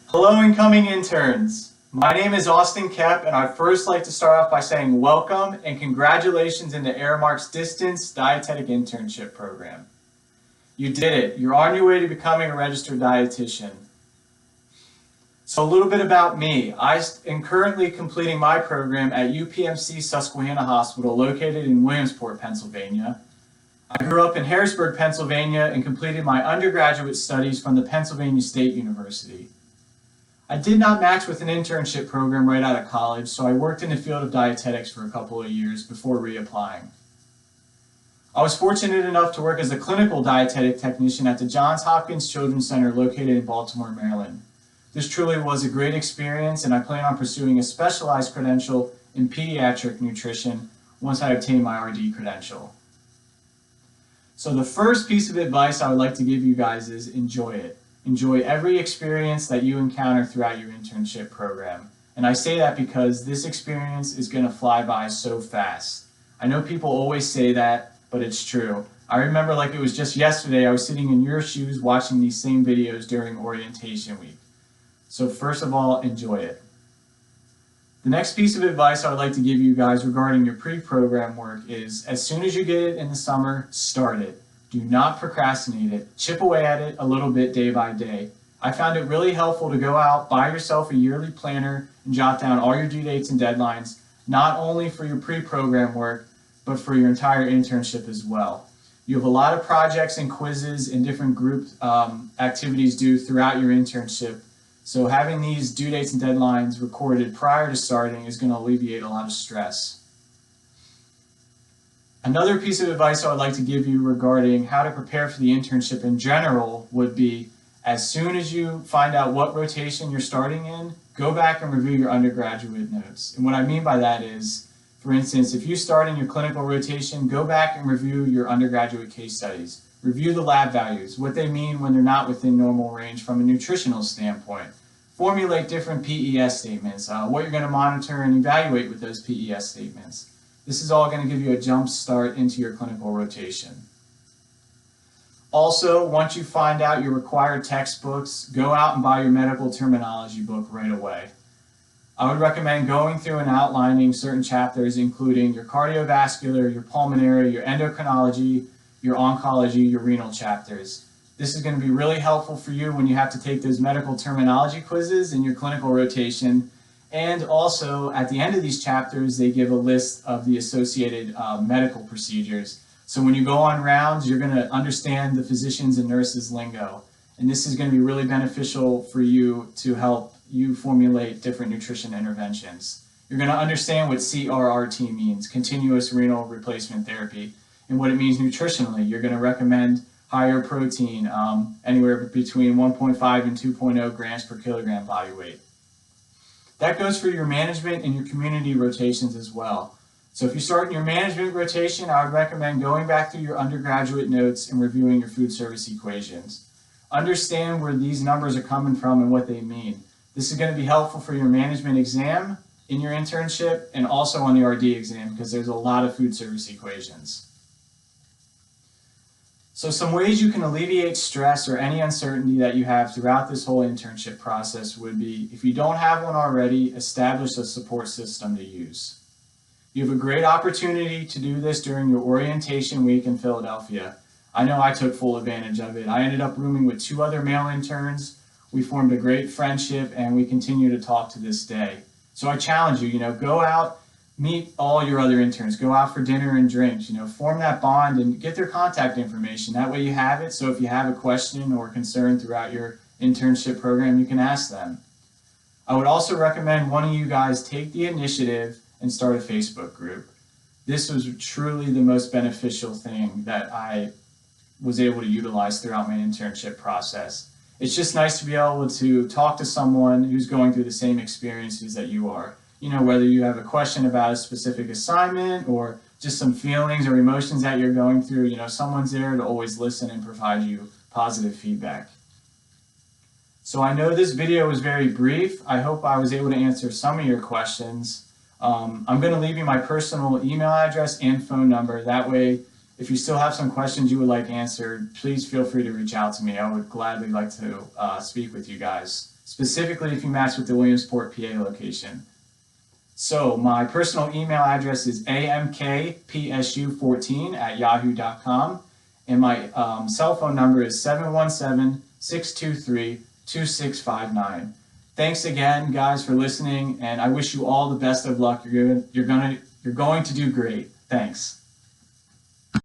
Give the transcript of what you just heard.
Hello incoming interns. My name is Austin Kep, and I'd first like to start off by saying welcome and congratulations into Aramark's Distance Dietetic Internship Program. You did it. You're on your way to becoming a registered dietitian. So a little bit about me. I am currently completing my program at UPMC Susquehanna Hospital located in Williamsport, Pennsylvania. I grew up in Harrisburg, Pennsylvania and completed my undergraduate studies from the Pennsylvania State University. I did not match with an internship program right out of college, so I worked in the field of dietetics for a couple of years before reapplying. I was fortunate enough to work as a clinical dietetic technician at the Johns Hopkins Children's Center located in Baltimore, Maryland. This truly was a great experience, and I plan on pursuing a specialized credential in pediatric nutrition once I obtain my RD credential. So the first piece of advice I would like to give you guys is enjoy it. Enjoy every experience that you encounter throughout your internship program. And I say that because this experience is going to fly by so fast. I know people always say that, but it's true. I remember like it was just yesterday, I was sitting in your shoes watching these same videos during orientation week. So first of all, enjoy it. The next piece of advice I would like to give you guys regarding your pre-program work is as soon as you get it in the summer, start it. Do not procrastinate it. Chip away at it a little bit day by day. I found it really helpful to go out, buy yourself a yearly planner, and jot down all your due dates and deadlines, not only for your pre-program work, but for your entire internship as well. You have a lot of projects and quizzes and different group activities due throughout your internship. So having these due dates and deadlines recorded prior to starting is going to alleviate a lot of stress. Another piece of advice I would like to give you regarding how to prepare for the internship in general would be as soon as you find out what rotation you're starting in, go back and review your undergraduate notes. And what I mean by that is, for instance, if you start in your clinical rotation, go back and review your undergraduate case studies. Review the lab values, what they mean when they're not within normal range from a nutritional standpoint. Formulate different PES statements, what you're going to monitor and evaluate with those PES statements. This is all going to give you a jump start into your clinical rotation. Also, once you find out your required textbooks, go out and buy your medical terminology book right away. I would recommend going through and outlining certain chapters, including your cardiovascular, your pulmonary, your endocrinology, your oncology, your renal chapters. This is going to be really helpful for you when you have to take those medical terminology quizzes in your clinical rotation. And also, at the end of these chapters, they give a list of the associated medical procedures. So when you go on rounds, you're going to understand the physicians and nurses lingo. And this is going to be really beneficial for you to help you formulate different nutrition interventions. You're going to understand what CRRT means, continuous renal replacement therapy, and what it means nutritionally. You're going to recommend higher protein, anywhere between 1.5 and 2.0 grams per kilogram body weight. That goes for your management and your community rotations as well. So if you start in your management rotation, I would recommend going back through your undergraduate notes and reviewing your food service equations. Understand where these numbers are coming from and what they mean. This is going to be helpful for your management exam in your internship and also on the RD exam because there's a lot of food service equations. So some ways you can alleviate stress or any uncertainty that you have throughout this whole internship process would be, if you don't have one already, establish a support system to use. You have a great opportunity to do this during your orientation week in Philadelphia. I know I took full advantage of it. I ended up rooming with 2 other male interns. We formed a great friendship and we continue to talk to this day. So I challenge you, go out, meet all your other interns, go out for dinner and drinks, form that bond and get their contact information. That way you have it, so if you have a question or concern throughout your internship program, you can ask them. I would also recommend one of you guys take the initiative and start a Facebook group. This was truly the most beneficial thing that I was able to utilize throughout my internship process. It's just nice to be able to talk to someone who's going through the same experiences that you are. Whether you have a question about a specific assignment or just some feelings or emotions that you're going through, someone's there to always listen and provide you positive feedback. So I know this video was very brief. I hope I was able to answer some of your questions. I'm going to leave you my personal email address and phone number. That way, If you still have some questions you would like answered, please feel free to reach out to me. I would gladly like to speak with you guys, specifically if you match with the Williamsport, PA location. So my personal email address is amkpsu14@yahoo.com, and my cell phone number is 717-623-2659. Thanks again, guys, for listening, and I wish you all the best of luck. You're going to do great. Thanks.